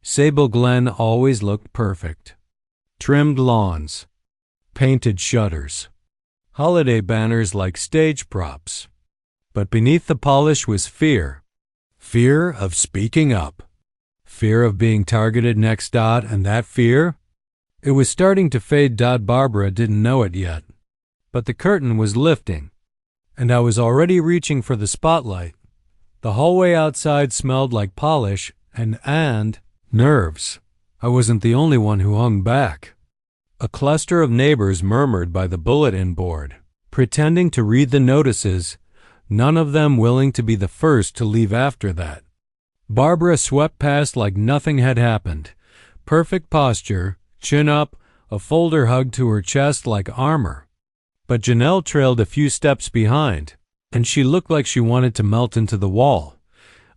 Sable Glen always looked perfect. Trimmed lawns, painted shutters, holiday banners like stage props. But beneath the polish was fear. Fear of speaking up. Fear of being targeted next. And that fear? It was starting to fade. Barbara didn't know it yet. But the curtain was lifting, and I was already reaching for the spotlight. The hallway outside smelled like polish and nerves. I wasn't the only one who hung back. A cluster of neighbors murmured by the bulletin board, pretending to read the notices, none of them willing to be the first to leave after that. Barbara swept past like nothing had happened. Perfect posture, chin up, a folder hugged to her chest like armor. But Janelle trailed a few steps behind, and she looked like she wanted to melt into the wall.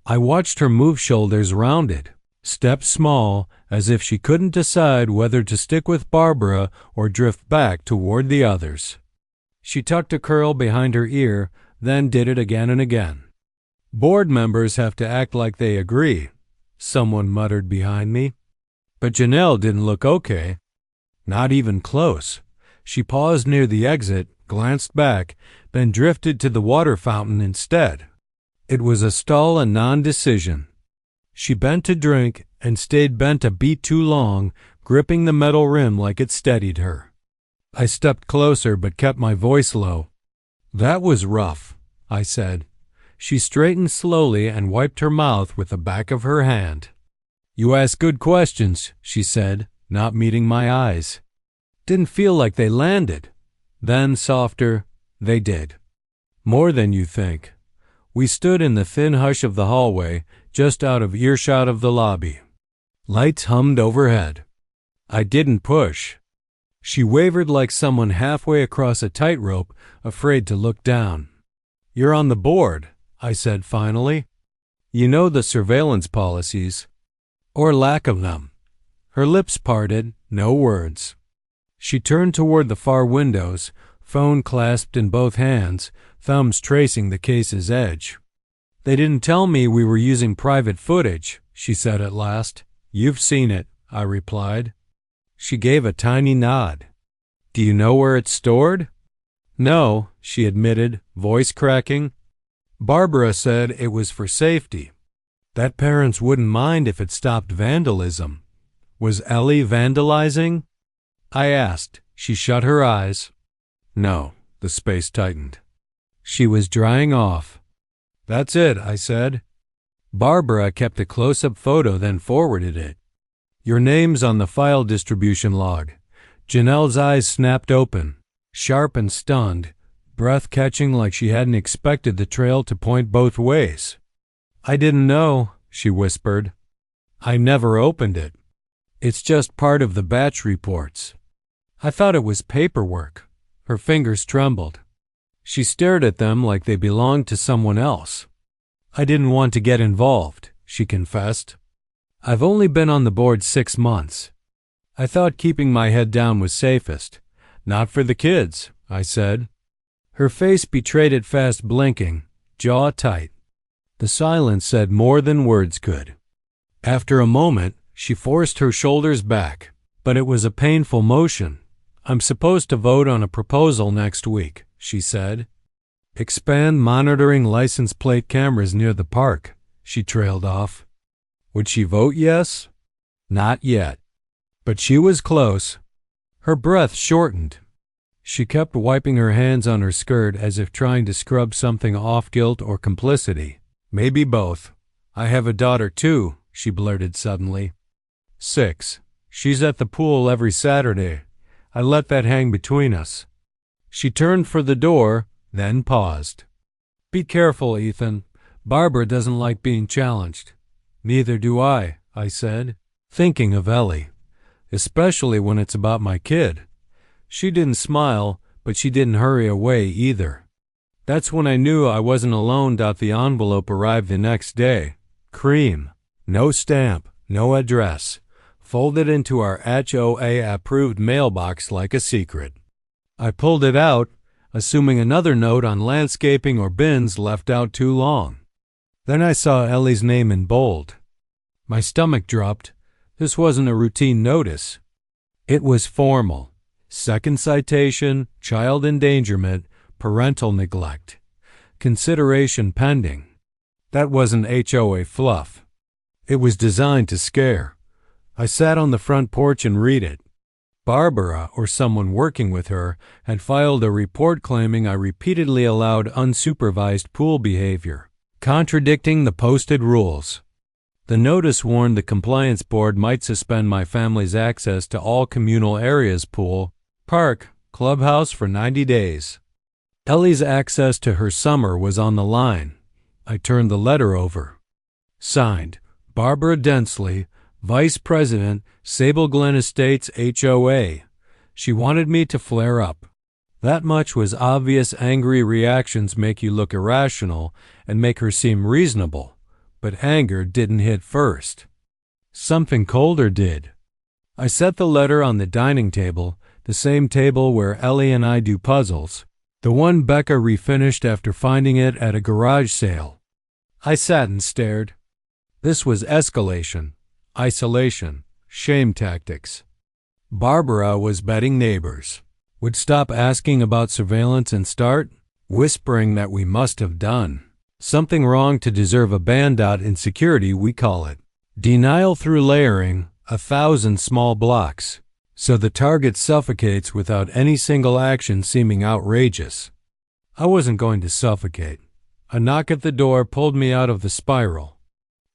I watched her move, shoulders rounded, steps small, as if she couldn't decide whether to stick with Barbara or drift back toward the others. She tucked a curl behind her ear, then did it again and again. Board members have to act like they agree, someone muttered behind me. But Janelle didn't look okay. Not even close. She paused near the exit, glanced back, then drifted to the water fountain instead. It was a stall and non-decision. She bent to drink and stayed bent a beat too long, gripping the metal rim like it steadied her. I stepped closer but kept my voice low. "That was rough," I said. She straightened slowly and wiped her mouth with the back of her hand. "You ask good questions," she said, not meeting my eyes. "Didn't feel like they landed." Then, softer, "They did. More than you think." We stood in the thin hush of the hallway, just out of earshot of the lobby. Lights hummed overhead. I didn't push. She wavered like someone halfway across a tightrope, afraid to look down. "You're on the board," I said finally. "You know the surveillance policies." Or lack of them. Her lips parted, no words. She turned toward the far windows, phone clasped in both hands, thumbs tracing the case's edge. "They didn't tell me we were using private footage," she said at last. "You've seen it," I replied. She gave a tiny nod. "Do you know where it's stored?" "No," she admitted, voice cracking. "Barbara said it was for safety. That parents wouldn't mind if it stopped vandalism." "Was Ellie vandalizing?" I asked. She shut her eyes. "No," the space tightened. She was drying off. "That's it," I said. Barbara kept a close-up photo, then forwarded it. "Your name's on the file distribution log." Janelle's eyes snapped open, sharp and stunned, breath catching like she hadn't expected the trail to point both ways. "I didn't know," she whispered. "I never opened it. It's just part of the batch reports." I thought it was paperwork. Her fingers trembled. She stared at them like they belonged to someone else. "I didn't want to get involved," she confessed. "I've only been on the board 6 months. I thought keeping my head down was safest." "Not for the kids," I said. Her face betrayed it, fast blinking, jaw tight. The silence said more than words could. After a moment, she forced her shoulders back, but it was a painful motion. "I'm supposed to vote on a proposal next week," she said. "Expand monitoring license plate cameras near the park," she trailed off. Would she vote yes? Not yet. But she was close. Her breath shortened. She kept wiping her hands on her skirt as if trying to scrub something off, guilt or complicity. "Maybe both. I have a daughter too," she blurted suddenly. 6. She's at the pool every Saturday. I let that hang between us. She turned for the door, then paused. "Be careful, Ethan. Barbara doesn't like being challenged." "Neither do I," I said, thinking of Ellie, especially when it's about my kid. She didn't smile, but she didn't hurry away either. That's when I knew I wasn't alone. The envelope arrived the next day. Cream. No stamp, no address. Folded into our HOA-approved mailbox like a secret. I pulled it out, assuming another note on landscaping or bins left out too long. Then I saw Ellie's name in bold. My stomach dropped, This wasn't a routine notice. It was formal. Second citation, child endangerment, parental neglect. Consideration pending. That wasn't HOA fluff. It was designed to scare. I sat on the front porch and read it. Barbara, or someone working with her, had filed a report claiming I repeatedly allowed unsupervised pool behavior, contradicting the posted rules. The notice warned the compliance board might suspend my family's access to all communal areas, pool, park, clubhouse for 90 days. Ellie's access to her summer was on the line. I turned the letter over. Signed, Barbara Densley, Vice President, Sable Glen Estates HOA. She wanted me to flare up. That much was obvious. Angry reactions make you look irrational and make her seem reasonable, but anger didn't hit first. Something colder did. I set the letter on the dining table, the same table where Ellie and I do puzzles, the one Becca refinished after finding it at a garage sale. I sat and stared. This was escalation. Isolation, shame tactics. Barbara was betting neighbors would stop asking about surveillance and start whispering that we must have done something wrong to deserve a ban. In security we call it denial through layering 1,000 small blocks, so the target suffocates without any single action seeming outrageous. I wasn't going to suffocate. A knock at the door pulled me out of the spiral.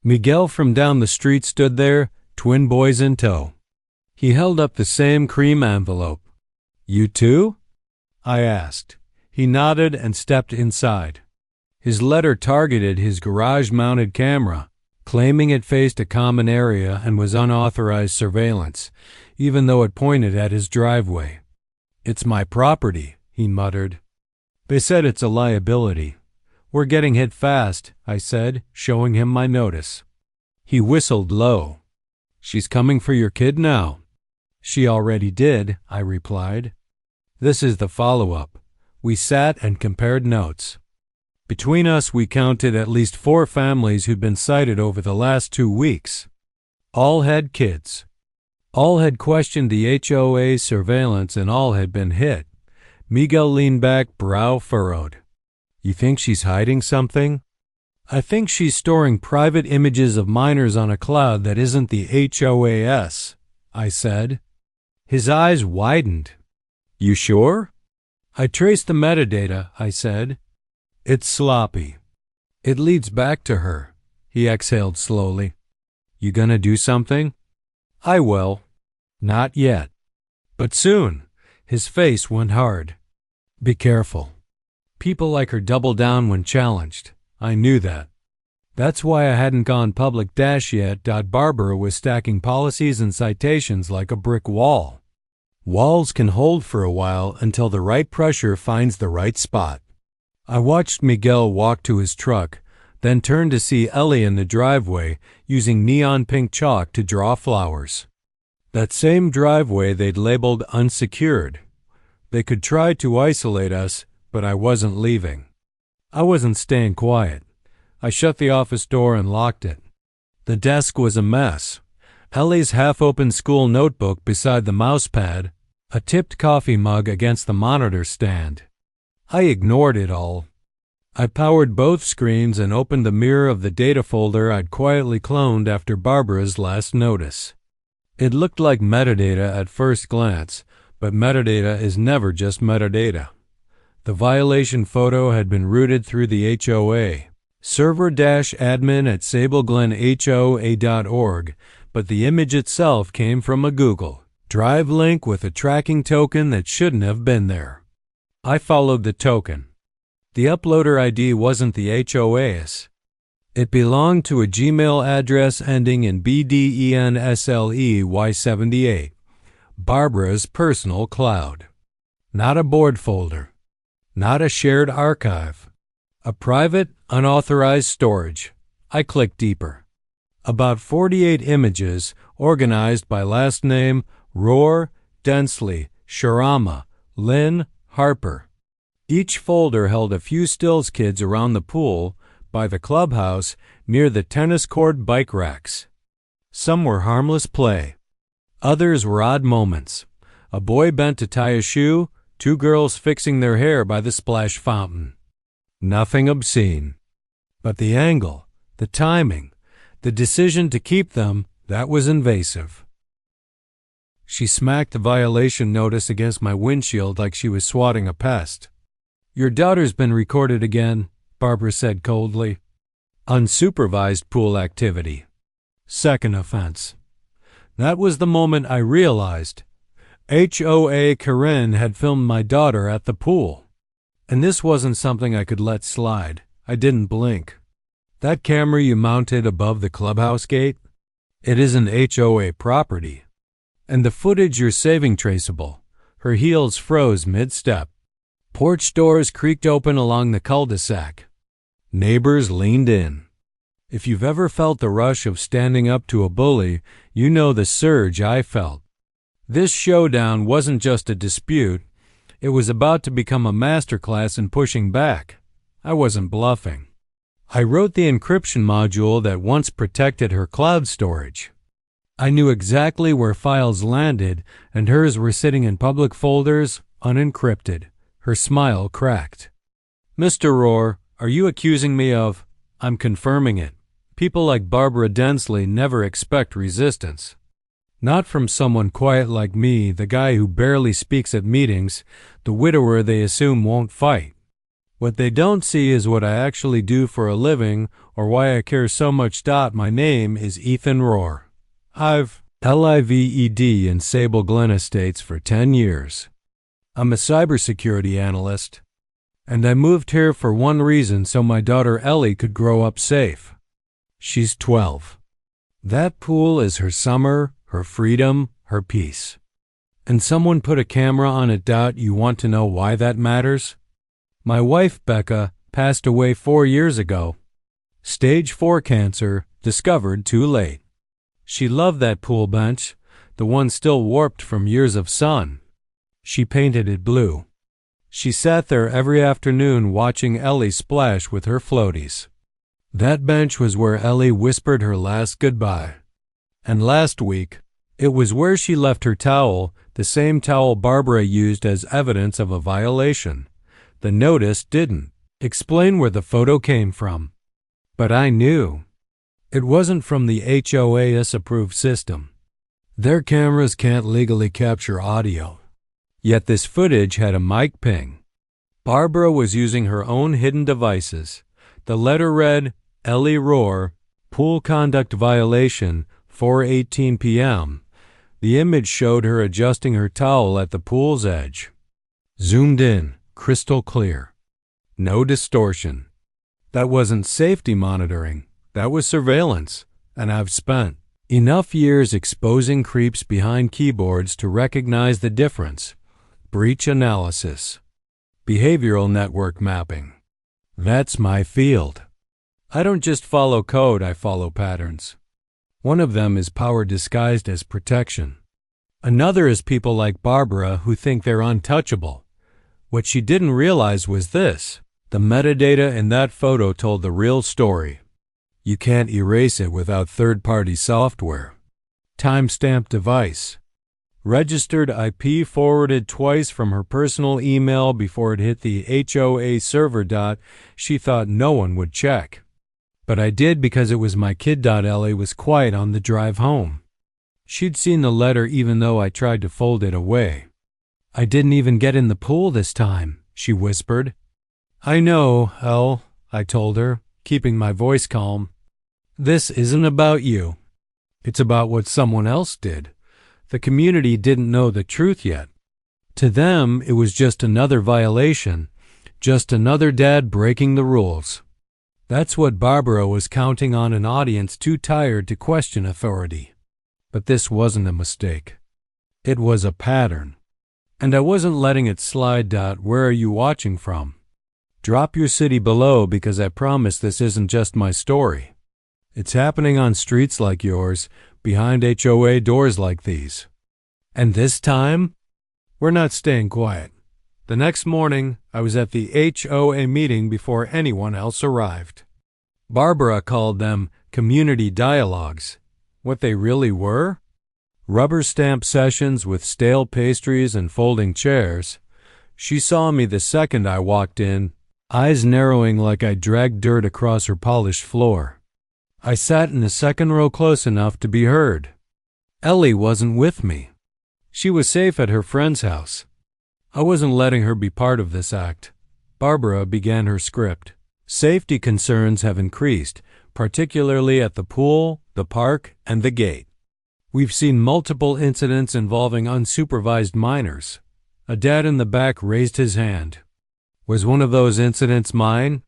Miguel from down the street stood there, twin boys in tow. He held up the same cream envelope. "You too?" I asked. He nodded and stepped inside. His letter targeted his garage-mounted camera, claiming it faced a common area and was unauthorized surveillance, even though it pointed at his driveway. "It's my property," he muttered. "They said it's a liability." "We're getting hit fast," I said, showing him my notice. He whistled low. "She's coming for your kid now." "She already did," I replied. This is the follow-up. We sat and compared notes. Between us, we counted at least 4 families who'd been cited over the last 2 weeks. All had kids. All had questioned the HOA surveillance, and all had been hit. Miguel leaned back, brow furrowed. "You think she's hiding something?" "I think she's storing private images of minors on a cloud that isn't the HOAS," I said. His eyes widened. "You sure?" "I traced the metadata," I said. "It's sloppy. It leads back to her." He exhaled slowly. "You gonna do something?" "I will." "Not yet." "But soon." His face went hard. "Be careful. People like her double down when challenged. I knew that. That's why I hadn't gone public yet. Barbara was stacking policies and citations like a brick wall. Walls can hold for a while until the right pressure finds the right spot. I watched Miguel walk to his truck, then turned to see Ellie in the driveway using neon pink chalk to draw flowers. That same driveway they'd labeled unsecured. They could try to isolate us, but I wasn't leaving. I wasn't staying quiet. I shut the office door and locked it. The desk was a mess. Ellie's half-open school notebook beside the mousepad, a tipped coffee mug against the monitor stand. I ignored it all. I powered both screens and opened the mirror of the data folder I'd quietly cloned after Barbara's last notice. It looked like metadata at first glance, but metadata is never just metadata. The violation photo had been routed through the HOA, server-admin@sableglenhoa.org, but the image itself came from a Google Drive link with a tracking token that shouldn't have been there. I followed the token. The uploader ID wasn't the HOA's. It belonged to a Gmail address ending in BDENSLEY78, Barbara's personal cloud. Not a board folder. Not a shared archive. A private, unauthorized storage. I clicked deeper. About 48 images, organized by last name, Rohr, Densley, Sharama, Lynn, Harper. Each folder held a few stills kids around the pool, by the clubhouse, near the tennis court bike racks. Some were harmless play. Others were odd moments. A boy bent to tie a shoe, two girls fixing their hair by the splash fountain. Nothing obscene. But the angle, the timing, the decision to keep them, that was invasive. She smacked the violation notice against my windshield like she was swatting a pest. "Your daughter's been recorded again," Barbara said coldly. "Unsupervised pool activity. Second offense." That was the moment I realized HOA Karen had filmed my daughter at the pool. And this wasn't something I could let slide. I didn't blink. "That camera you mounted above the clubhouse gate? It isn't HOA property. And the footage you're saving traceable." Her heels froze mid-step. Porch doors creaked open along the cul-de-sac. Neighbors leaned in. If you've ever felt the rush of standing up to a bully, you know the surge I felt. This showdown wasn't just a dispute. It was about to become a masterclass in pushing back. I wasn't bluffing. I wrote the encryption module that once protected her cloud storage. I knew exactly where files landed, and hers were sitting in public folders, unencrypted. Her smile cracked. "Mr. Rohr, are you accusing me of—" "I'm confirming it. People like Barbara Densley never expect resistance. Not from someone quiet like me, the guy who barely speaks at meetings, the widower they assume won't fight. What they don't see is what I actually do for a living, or why I care so much. My name is Ethan Rohr. I've lived in Sable Glen Estates for 10 years. I'm a cybersecurity analyst, and I moved here for one reason, so my daughter Ellie could grow up safe. She's 12. That pool is her summer, her freedom, her peace. And someone put a camera on it. You want to know why that matters? My wife, Becca, passed away 4 years ago. Stage 4 cancer, discovered too late. She loved that pool bench, the one still warped from years of sun. She painted it blue. She sat there every afternoon watching Ellie splash with her floaties. That bench was where Ellie whispered her last goodbye. And last week, it was where she left her towel, the same towel Barbara used as evidence of a violation. The notice didn't explain where the photo came from. But I knew. It wasn't from the HOA-approved system. Their cameras can't legally capture audio. Yet this footage had a mic ping. Barbara was using her own hidden devices. The letter read, "Ellie Rohr, pool conduct violation, 4:18 p.m. The image showed her adjusting her towel at the pool's edge. Zoomed in, crystal clear. No distortion. That wasn't safety monitoring. That was surveillance. And I've spent enough years exposing creeps behind keyboards to recognize the difference. Breach analysis. Behavioral network mapping. That's my field. I don't just follow code, I follow patterns. One of them is power disguised as protection. Another is people like Barbara who think they're untouchable. What she didn't realize was this. The metadata in that photo told the real story. You can't erase it without third-party software. Timestamp device. Registered IP forwarded twice from her personal email before it hit the HOA server. She thought no one would check. But I did because it was my kid. Ellie was quiet on the drive home. She'd seen the letter even though I tried to fold it away. "I didn't even get in the pool this time," she whispered. "I know, Elle," I told her, keeping my voice calm. "This isn't about you. It's about what someone else did. The community didn't know the truth yet. To them, it was just another violation, just another dad breaking the rules." That's what Barbara was counting on, an audience too tired to question authority. But this wasn't a mistake. It was a pattern. And I wasn't letting it slide. Where are you watching from? Drop your city below, because I promise this isn't just my story. It's happening on streets like yours, behind HOA doors like these. And this time, we're not staying quiet. The next morning, I was at the HOA meeting before anyone else arrived. Barbara called them community dialogues. What they really were? Rubber stamp sessions with stale pastries and folding chairs. She saw me the second I walked in, eyes narrowing like I dragged dirt across her polished floor. I sat in the second row close enough to be heard. Ellie wasn't with me. She was safe at her friend's house. I wasn't letting her be part of this act. Barbara began her script. Safety concerns have increased, particularly at the pool, the park, and the gate. We've seen multiple incidents involving unsupervised minors. A dad in the back raised his hand. Was one of those incidents mine?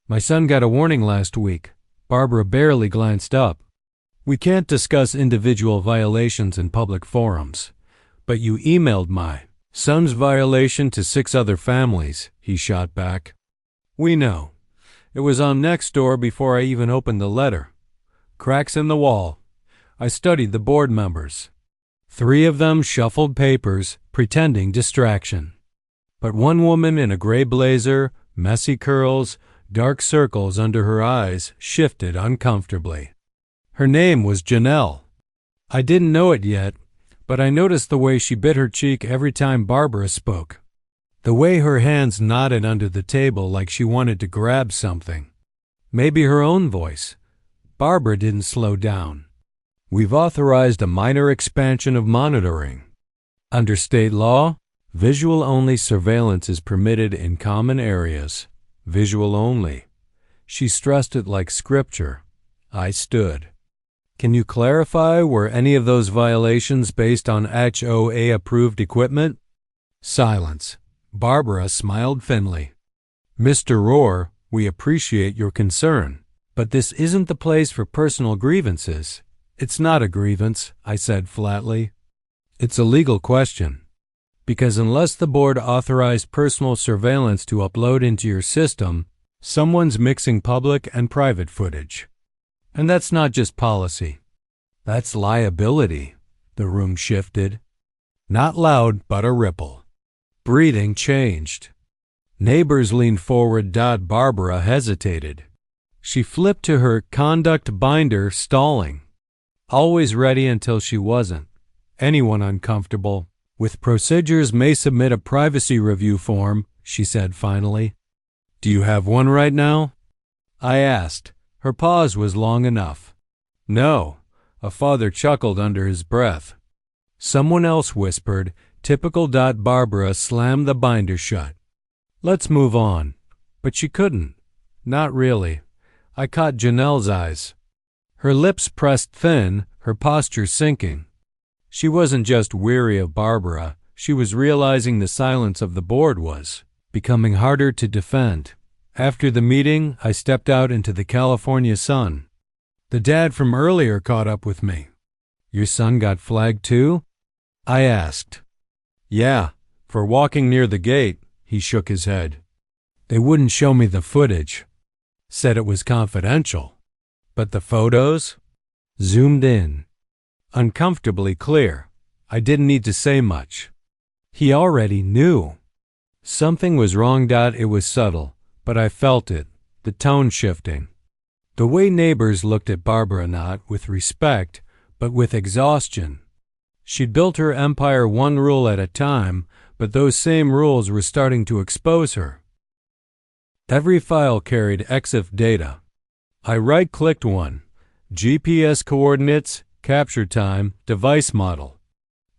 My son got a warning last week. Barbara barely glanced up. We can't discuss individual violations in public forums. But you emailed my son's violation to 6 other families, he shot back. We know. It was on Nextdoor before I even opened the letter. Cracks in the wall. I studied the board members. 3 of them shuffled papers, pretending distraction. But one woman in a gray blazer, messy curls, dark circles under her eyes, shifted uncomfortably. Her name was Janelle. I didn't know it yet, but I noticed the way she bit her cheek every time Barbara spoke. The way her hands nodded under the table like she wanted to grab something. Maybe her own voice. Barbara didn't slow down. We've authorized a minor expansion of monitoring. Under state law, visual-only surveillance is permitted in common areas. Visual only. She stressed it like scripture. I stood. Can you clarify, were any of those violations based on HOA-approved equipment? Silence. Barbara smiled thinly. Mr. Rohr, we appreciate your concern, but this isn't the place for personal grievances. It's not a grievance, I said flatly. It's a legal question. Because unless the board authorized personal surveillance to upload into your system, someone's mixing public and private footage. And that's not just policy. That's liability. The room shifted. Not loud, but a ripple. Breathing changed. Neighbors leaned forward. Barbara hesitated. She flipped to her conduct binder, stalling. Always ready until she wasn't. Anyone uncomfortable with procedures may submit a privacy review form, she said finally. Do you have one right now? I asked. Her pause was long enough. No. A father chuckled under his breath. Someone else whispered. Typical. Barbara slammed the binder shut. Let's move on. But she couldn't. Not really. I caught Janelle's eyes. Her lips pressed thin, her posture sinking. She wasn't just weary of Barbara, she was realizing the silence of the board was becoming harder to defend. After the meeting, I stepped out into the California sun. The dad from earlier caught up with me. Your son got flagged too? I asked. Yeah, for walking near the gate, he shook his head. They wouldn't show me the footage. Said it was confidential. But the photos? Zoomed in. Uncomfortably clear. I didn't need to say much. He already knew. Something was wrong. It was subtle, but I felt it, the tone shifting. The way neighbors looked at Barbara, not with respect, but with exhaustion. She'd built her empire one rule at a time, but those same rules were starting to expose her. Every file carried EXIF data. I right-clicked one. GPS coordinates, capture time, device model.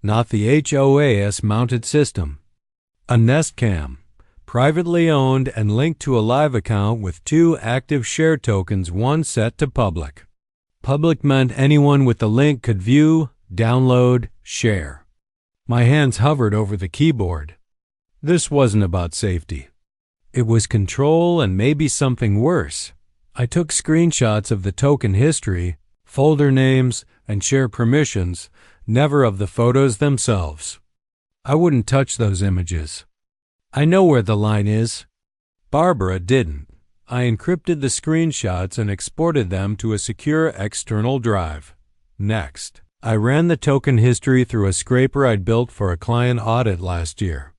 Not the HOAS mounted system. A Nest Cam, privately owned and linked to a live account with 2 active share tokens, one set to public. Public meant anyone with the link could view, download, share. My hands hovered over the keyboard. This wasn't about safety. It was control and maybe something worse. I took screenshots of the token history, folder names, and share permissions, never of the photos themselves. I wouldn't touch those images. I know where the line is. Barbara didn't. I encrypted the screenshots and exported them to a secure external drive. Next, I ran the token history through a scraper I'd built for a client audit last year.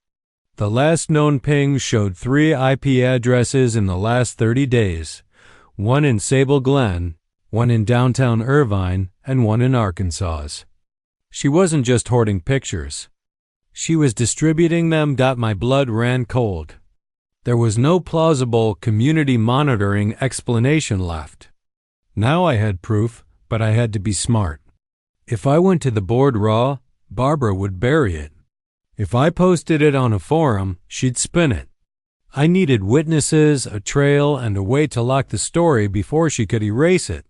The last known ping showed 3 IP addresses in the last 30 days, one in Sable Glen, one in downtown Irvine and one in Arkansas. She wasn't just hoarding pictures. She was distributing them. My blood ran cold. There was no plausible community monitoring explanation left. Now I had proof, but I had to be smart. If I went to the board raw, Barbara would bury it. If I posted it on a forum, she'd spin it. I needed witnesses, a trail, and a way to lock the story before she could erase it.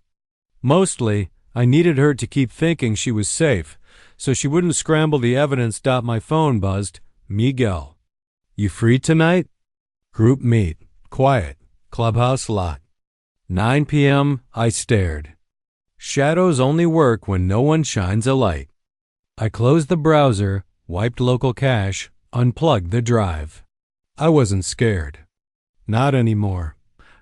Mostly, I needed her to keep thinking she was safe, so she wouldn't scramble the evidence. My phone buzzed. Miguel. You free tonight? Group meet. Quiet. Clubhouse lot. 9 p.m. I stared. Shadows only work when no one shines a light. I closed the browser, wiped local cache, unplugged the drive. I wasn't scared. Not anymore.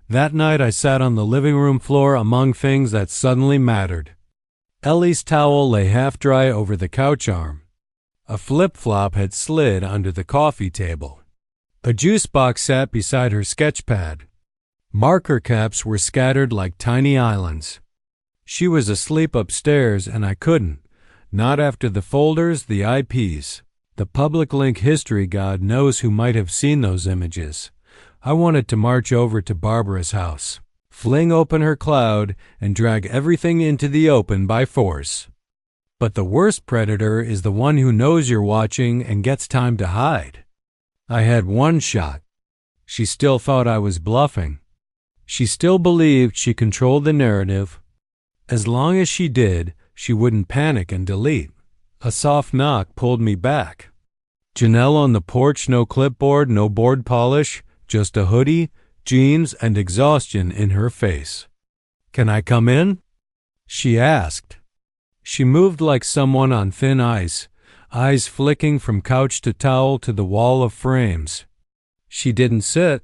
That night I sat on the living room floor among things that suddenly mattered. Ellie's towel lay half-dry over the couch arm. A flip-flop had slid under the coffee table. A juice box sat beside her sketch pad. Marker caps were scattered like tiny islands. She was asleep upstairs and I couldn't. Not after the folders, the IPs. The public link history. God knows who might have seen those images. I wanted to march over to Barbara's house, fling open her cloud, and drag everything into the open by force. But the worst predator is the one who knows you're watching and gets time to hide. I had one shot. She still thought I was bluffing. She still believed she controlled the narrative. As long as she did, she wouldn't panic and delete. A soft knock pulled me back. Janelle on the porch, no clipboard, no board polish, just a hoodie, jeans, and exhaustion in her face. Can I come in? She asked. She moved like someone on thin ice, eyes flicking from couch to towel to the wall of frames. She didn't sit.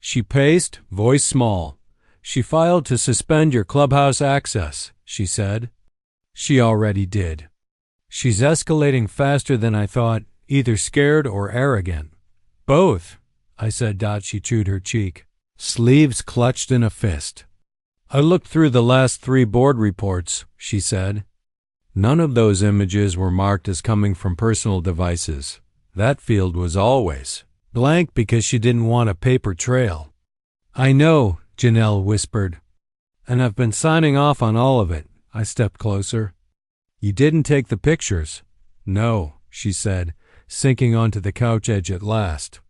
She paced, voice small. She filed to suspend your clubhouse access, she said. She already did. She's escalating faster than I thought, either scared or arrogant. Both, I said. She chewed her cheek, sleeves clutched in a fist. I looked through the last 3 board reports, she said. None of those images were marked as coming from personal devices. That field was always blank because she didn't want a paper trail. I know, Janelle whispered. And I've been signing off on all of it. I stepped closer. You didn't take the pictures? No, she said, sinking onto the couch edge at last.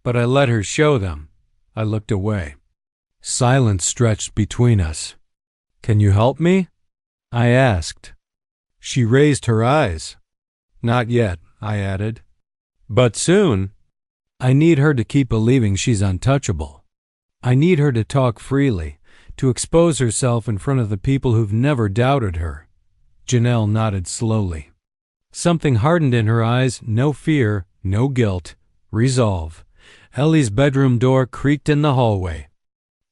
But I let her show them. I looked away. Silence stretched between us. Can you help me? I asked. She raised her eyes. Not yet, I added. But soon. I need her to keep believing she's untouchable. I need her to talk freely, to expose herself in front of the people who've never doubted her. Janelle nodded slowly. Something hardened in her eyes, no fear, no guilt, resolve. Ellie's bedroom door creaked in the hallway.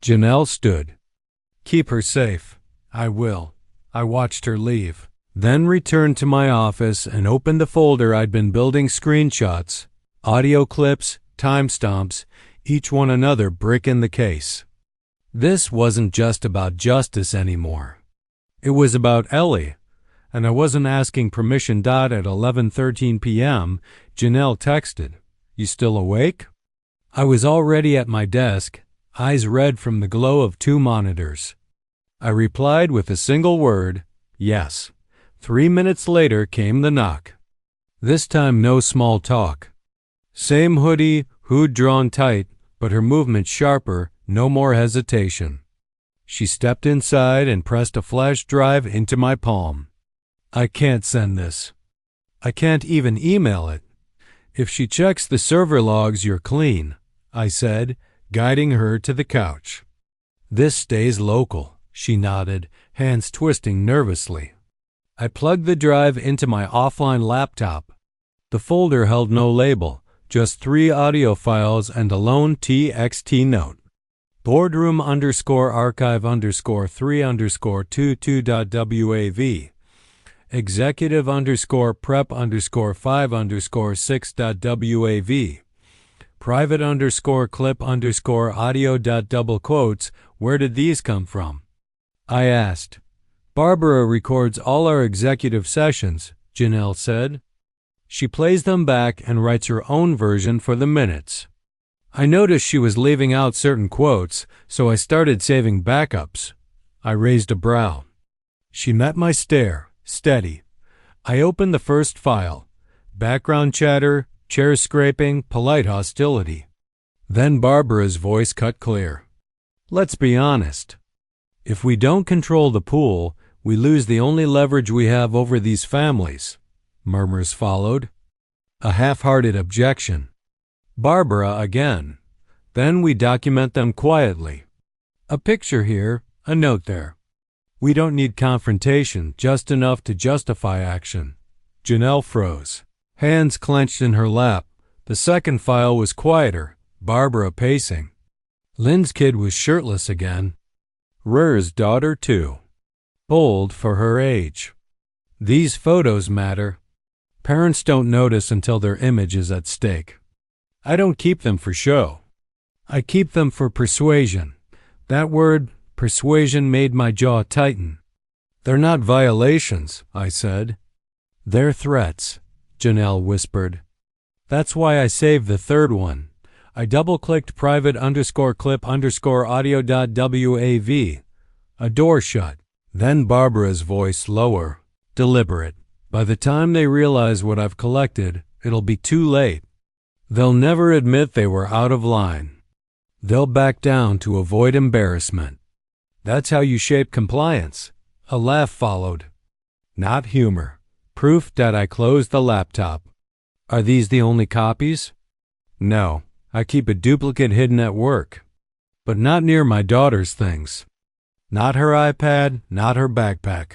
Janelle stood. Keep her safe. I will. I watched her leave, then returned to my office and opened the folder I'd been building. Screenshots, audio clips, timestamps, each one another brick in the case. This wasn't just about justice anymore. It was about Ellie, and I wasn't asking permission. At 11:13 p.m., Janelle texted, You still awake? I was already at my desk, eyes red from the glow of 2 monitors. I replied with a single word, yes. 3 minutes later came the knock. This time no small talk. Same hoodie, hood drawn tight, but her movement sharper, no more hesitation. She stepped inside and pressed a flash drive into my palm. I can't send this. I can't even email it. If she checks the server logs, you're clean, I said, guiding her to the couch. This stays local, she nodded, hands twisting nervously. I plugged the drive into my offline laptop. The folder held no label, just 3 audio files and a lone TXT note. Boardroom_archive_3_22.wav. Executive_prep_5_6.wav. Private_clip_audio. Double quotes. Where did these come from? I asked. Barbara records all our executive sessions, Janelle said. She plays them back and writes her own version for the minutes. I noticed she was leaving out certain quotes, so I started saving backups. I raised a brow. She met my stare, steady. I opened the first file. Background chatter, chair scraping, polite hostility. Then Barbara's voice cut clear. Let's be honest. If we don't control the pool, we lose the only leverage we have over these families. Murmurs followed. A half-hearted objection. Barbara again. Then we document them quietly. A picture here, a note there. We don't need confrontation, just enough to justify action. Janelle froze. Hands clenched in her lap. The second file was quieter, Barbara pacing. Lynn's kid was shirtless again. Rur's daughter, too. Bold for her age. These photos matter. Parents don't notice until their image is at stake. I don't keep them for show. I keep them for persuasion. That word, persuasion, made my jaw tighten. They're not violations, I said. They're threats, Janelle whispered. That's why I saved the third one. I double-clicked private_clip_audio.wav. A door shut. Then Barbara's voice lower, deliberate. By the time they realize what I've collected, it'll be too late. They'll never admit they were out of line. They'll back down to avoid embarrassment. That's how you shape compliance. A laugh followed. Not humor. Proof that I closed the laptop. Are these the only copies? No. I keep a duplicate hidden at work. But not near my daughter's things. Not her iPad, not her backpack.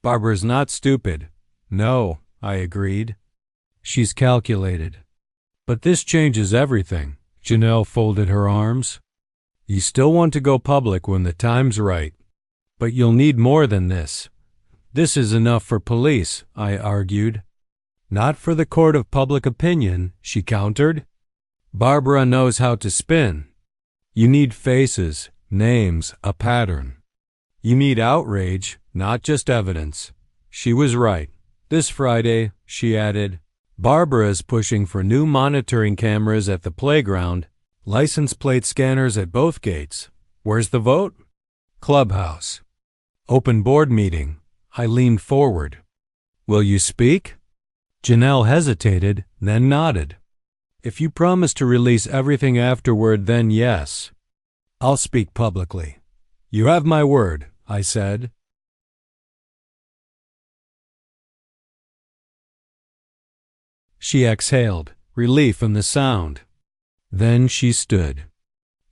Barbara's not stupid. No, I agreed. She's calculated. But this changes everything. Janelle folded her arms. You still want to go public when the time's right. But you'll need more than this. This is enough for police, I argued. Not for the court of public opinion, she countered. Barbara knows how to spin. You need faces, names, a pattern. You need outrage, not just evidence. She was right. This Friday, she added, Barbara is pushing for new monitoring cameras at the playground, license plate scanners at both gates. Where's the vote? Clubhouse. Open board meeting. I leaned forward. Will you speak? Janelle hesitated, then nodded. If you promise to release everything afterward, then yes. I'll speak publicly. You have my word, I said. She exhaled, relief in the sound. Then she stood.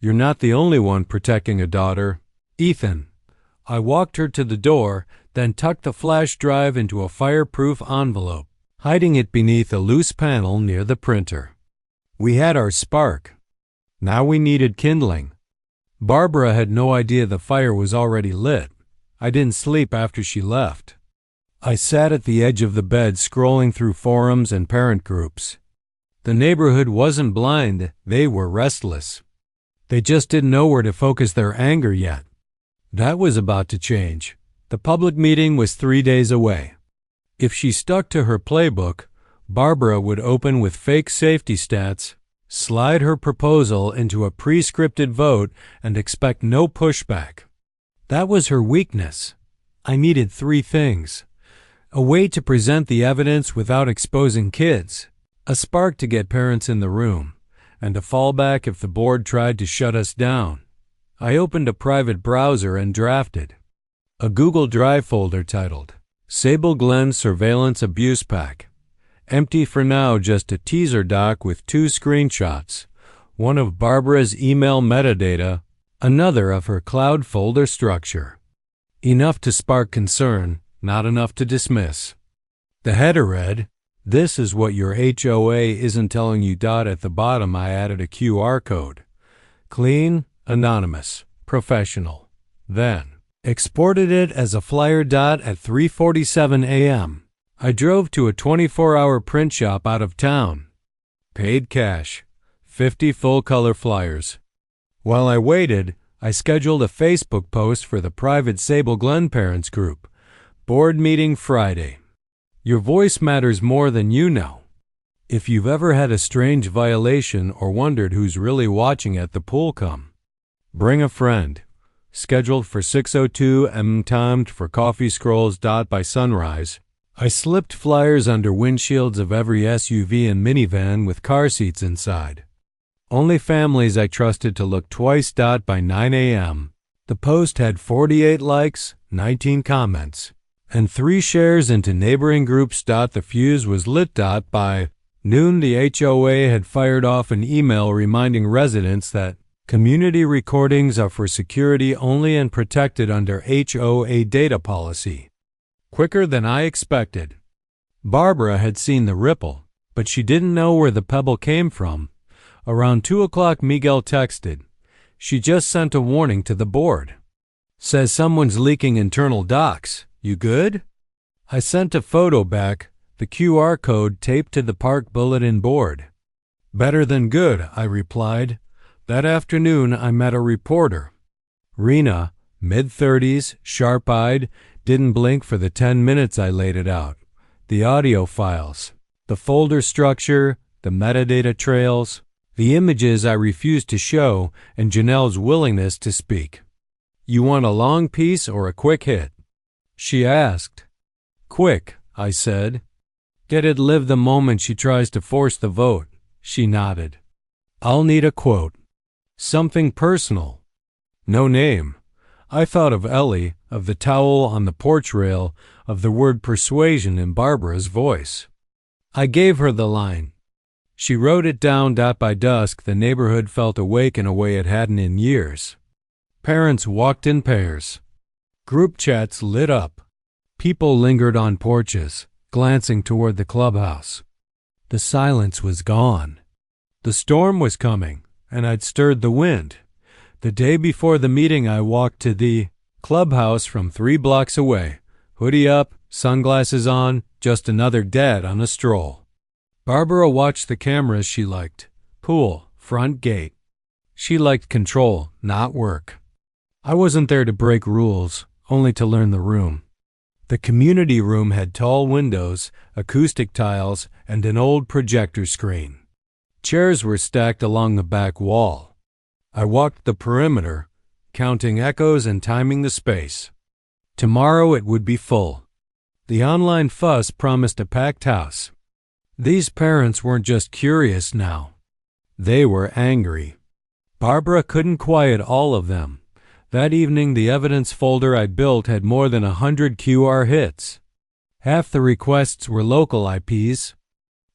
You're not the only one protecting a daughter. Ethan. I walked her to the door, then tucked the flash drive into a fireproof envelope, hiding it beneath a loose panel near the printer. We had our spark. Now we needed kindling. Barbara had no idea the fire was already lit. I didn't sleep after she left. I sat at the edge of the bed scrolling through forums and parent groups. The neighborhood wasn't blind, they were restless. They just didn't know where to focus their anger yet. That was about to change. The public meeting was 3 days away. If she stuck to her playbook, Barbara would open with fake safety stats, slide her proposal into a pre-scripted vote, and expect no pushback. That was her weakness. I needed 3 things. A way to present the evidence without exposing kids, a spark to get parents in the room, and a fallback if the board tried to shut us down. I opened a private browser and drafted a Google Drive folder titled Sable Glen Surveillance Abuse Pack. Empty for now, just a teaser doc with 2 screenshots, one of Barbara's email metadata, another of her cloud folder structure. Enough to spark concern, not enough to dismiss. The header read, This is what your HOA isn't telling you. At the bottom I added a QR code. Clean, anonymous, professional. Then exported it as a flyer. At 3:47 a.m. I drove to a 24-hour print shop out of town. Paid cash. 50 full-color flyers. While I waited, I scheduled a Facebook post for the private Sable Glen parents group. Board meeting Friday. Your voice matters more than you know. If you've ever had a strange violation or wondered who's really watching at the pool, come. Bring a friend. Scheduled for 6:02 am. Timed for coffee scrolls. By sunrise. I slipped flyers under windshields of every SUV and minivan with car seats inside. Only families I trusted to look twice. By 9 a.m. The post had 48 likes, 19 comments, and 3 shares into neighboring groups. The fuse was lit. By noon, the HOA had fired off an email reminding residents that community recordings are for security only and protected under HOA data policy. Quicker than I expected. Barbara had seen the ripple, but she didn't know where the pebble came from. Around 2 o'clock, Miguel texted. She just sent a warning to the board. Says someone's leaking internal docs. You good? I sent a photo back, the QR code taped to the park bulletin board. Better than good, I replied. That afternoon, I met a reporter. Rena, mid-30s, sharp-eyed, didn't blink for the 10 minutes I laid it out. The audio files, the folder structure, the metadata trails, the images I refused to show, and Janelle's willingness to speak. You want a long piece or a quick hit? She asked. Quick, I said. Get it live the moment she tries to force the vote. She nodded. I'll need a quote. Something personal. No name. I thought of Ellie, of the towel on the porch rail, of the word persuasion in Barbara's voice. I gave her the line. She wrote it down. By dusk, the neighborhood felt awake in a way it hadn't in years. Parents walked in pairs. Group chats lit up. People lingered on porches, glancing toward the clubhouse. The silence was gone. The storm was coming, and I'd stirred the wind. The day before the meeting, I walked to the clubhouse from 3 blocks away. Hoodie up, sunglasses on, just another dad on a stroll. Barbara watched the cameras she liked. Pool, front gate. She liked control, not work. I wasn't there to break rules, only to learn the room. The community room had tall windows, acoustic tiles, and an old projector screen. Chairs were stacked along the back wall. I walked the perimeter, counting echoes and timing the space. Tomorrow it would be full. The online fuss promised a packed house. These parents weren't just curious now. They were angry. Barbara couldn't quiet all of them. That evening, the evidence folder I built had more than 100 QR hits. Half the requests were local IPs.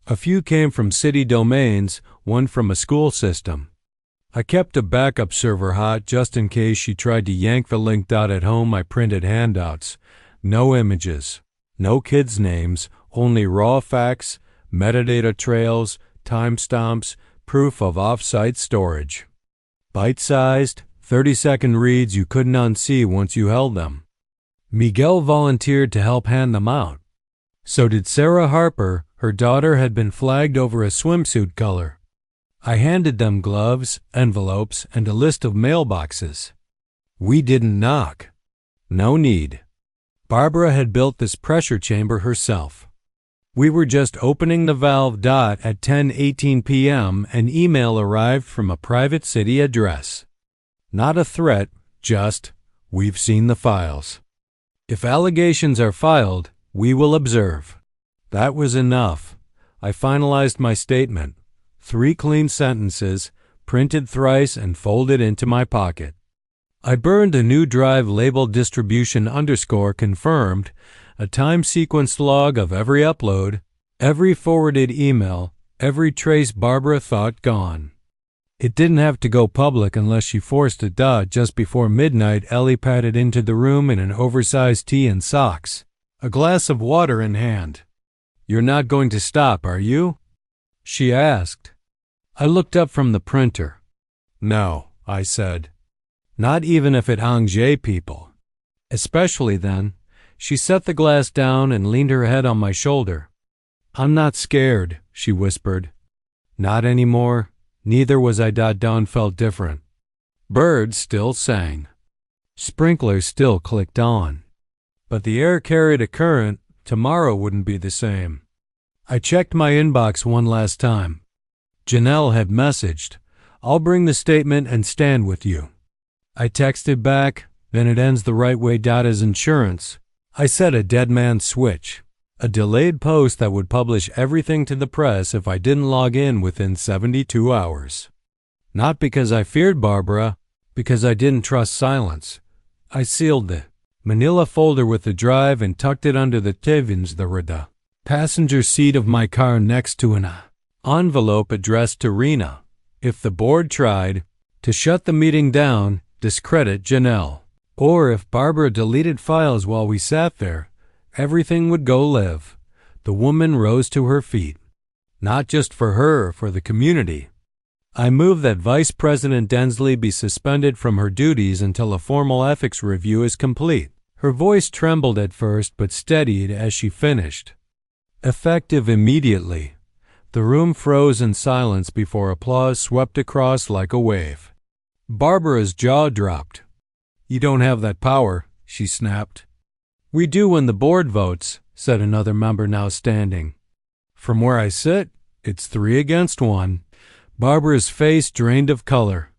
A few came from city domains, one from a school system. I kept a backup server hot just in case she tried to yank the link. At home, I printed handouts. No images, no kids' names, only raw facts, metadata trails, timestamps, proof of off-site storage. Bite-sized, 30-second reads you couldn't unsee once you held them. Miguel volunteered to help hand them out. So did Sarah Harper. Her daughter had been flagged over a swimsuit color. I handed them gloves, envelopes, and a list of mailboxes. We didn't knock. No need. Barbara had built this pressure chamber herself. We were just opening the valve. At 10:18 p.m., an email arrived from a private city address. Not a threat, just, we've seen the files. If allegations are filed, we will observe. That was enough. I finalized my statement. 3 clean sentences, printed thrice and folded into my pocket. I burned a new drive labeled distribution_confirmed, a time-sequenced log of every upload, every forwarded email, every trace Barbara thought gone. It didn't have to go public unless she forced it. Just before midnight, Ellie padded into the room in an oversized tee and socks, a glass of water in hand. You're not going to stop, are you? She asked. I looked up from the printer. No, I said. Not even if it Angers people. Especially then. She set the glass down and leaned her head on my shoulder. I'm not scared, she whispered. Not anymore. Neither was I. Dawn felt different. Birds still sang. Sprinklers still clicked on. But the air carried a current. Tomorrow wouldn't be the same. I checked my inbox one last time. Janelle had messaged, "I'll bring the statement and stand with you." I texted back, "Then it ends the right way. As insurance." I set a dead man switch, a delayed post that would publish everything to the press if I didn't log in within 72 hours. Not because I feared Barbara, because I didn't trust silence. I sealed the manila folder with the drive and tucked it under the the passenger seat of my car next to an envelope addressed to Rena. If the board tried to shut the meeting down, discredit Janelle, or if Barbara deleted files while we sat there, everything would go live. The woman rose to her feet. Not just for her, for the community. I move that Vice President Densley be suspended from her duties until a formal ethics review is complete. Her voice trembled at first but steadied as she finished. Effective immediately. The room froze in silence before applause swept across like a wave. Barbara's jaw dropped. "You don't have that power," she snapped. "We do when the board votes," said another member now standing. From where I sit, it's 3 against 1. Barbara's face drained of color.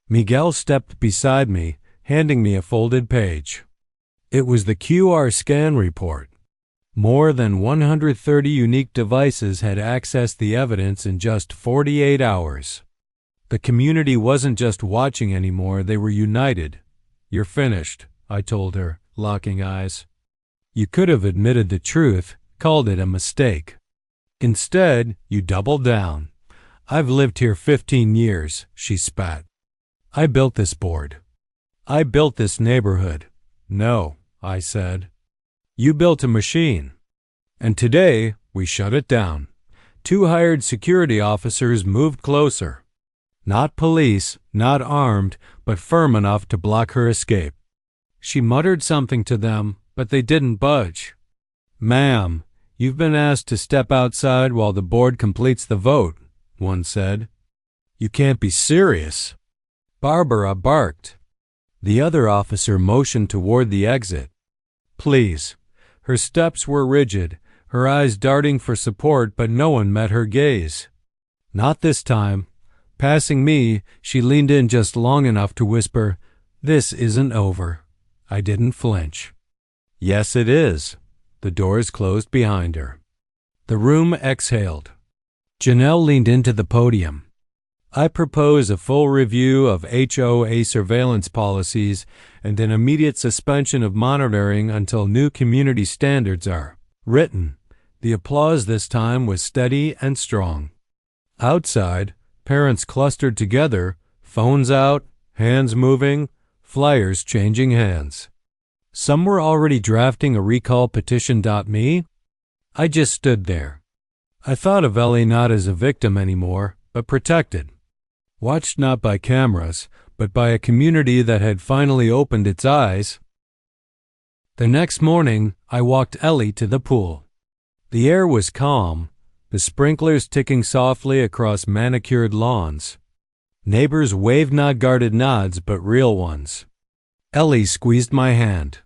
Miguel stepped beside me, handing me a folded page. It was the QR scan report. More than 130 unique devices had accessed the evidence in just 48 hours. The community wasn't just watching anymore, they were united. "You're finished," I told her, locking eyes. "You could have admitted the truth, called it a mistake. Instead, you doubled down. I've lived here 15 years, she spat. I built this board. I built this neighborhood." "No," I said. "You built a machine. And today, we shut it down." 2 hired security officers moved closer. Not police, not armed, but firm enough to block her escape. She muttered something to them, but they didn't budge. "Ma'am, you've been asked to step outside while the board completes the vote," one said. "You can't be serious." Barbara barked. The other officer motioned toward the exit. "Please." Her steps were rigid, her eyes darting for support, but no one met her gaze. Not this time. Passing me, she leaned in just long enough to whisper, "This isn't over." I didn't flinch. "Yes, it is." The doors closed behind her. The room exhaled. Janelle leaned into the podium. "I propose a full review of HOA surveillance policies and an immediate suspension of monitoring until new community standards are written." The applause this time was steady and strong. Outside, parents clustered together, phones out, hands moving, flyers changing hands. Some were already drafting a recall petition. Me? I just stood there. I thought of Ellie not as a victim anymore, but protected. Watched not by cameras, but by a community that had finally opened its eyes. The next morning, I walked Ellie to the pool. The air was calm, the sprinklers ticking softly across manicured lawns. Neighbors waved not guarded nods, but real ones. Ellie squeezed my hand.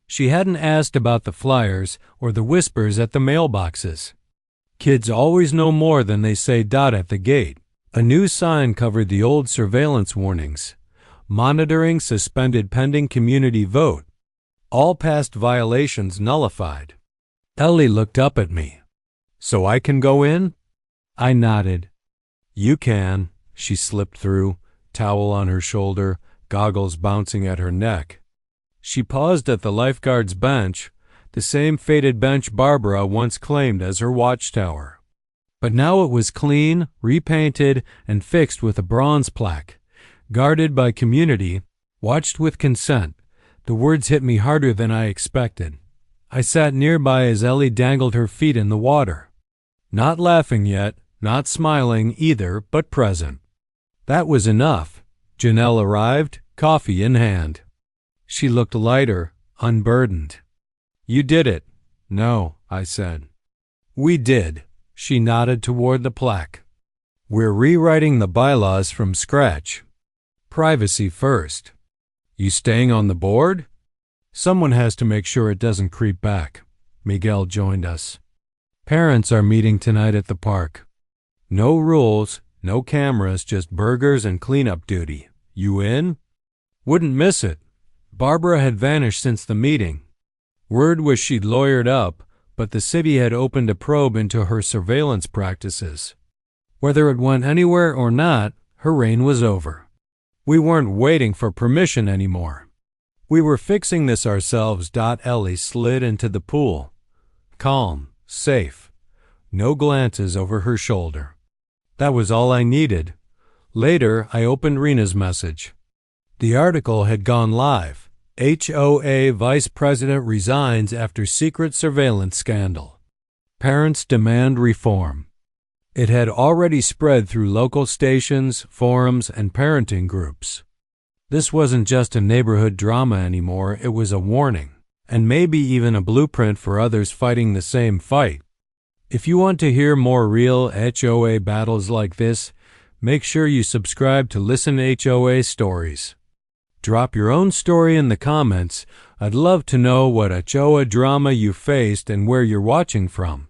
She hadn't asked about the flyers or the whispers at the mailboxes. Kids always know more than they say. At the gate, a new sign covered the old surveillance warnings. Monitoring suspended pending community vote. All past violations nullified. Ellie looked up at me. "So I can go in?" I nodded. "You can." She slipped through, towel on her shoulder, goggles bouncing at her neck. She paused at the lifeguard's bench, the same faded bench Barbara once claimed as her watchtower. But now it was clean, repainted, and fixed with a bronze plaque. Guarded by community, watched with consent. The words hit me harder than I expected. I sat nearby as Ellie dangled her feet in the water. Not laughing yet, not smiling either, but present. That was enough. Janelle arrived, coffee in hand. She looked lighter, unburdened. "You did it." "No," I said. "We did." She nodded toward the plaque. "We're rewriting the bylaws from scratch." Privacy first. You staying on the board? Someone has to make sure it doesn't creep back. Miguel joined us. Parents are meeting tonight at the park. No rules, no cameras, just burgers and cleanup duty. You in? Wouldn't miss it. Barbara had vanished since the meeting. Word was she'd lawyered up, but the city had opened a probe into her surveillance practices. Whether it went anywhere or not, her reign was over. We weren't waiting for permission anymore. We were fixing this ourselves. Ellie slid into the pool. Calm, safe, no glances over her shoulder. That was all I needed. Later, I opened Rena's message. The article had gone live. HOA Vice President resigns after secret surveillance scandal. Parents demand reform. It had already spread through local stations, forums, and parenting groups. This wasn't just a neighborhood drama anymore, it was a warning, and maybe even a blueprint for others fighting the same fight. If you want to hear more real HOA battles like this, make sure you subscribe to Listen HOA Stories. Drop your own story in the comments. I'd love to know what HOA drama you faced and where you're watching from.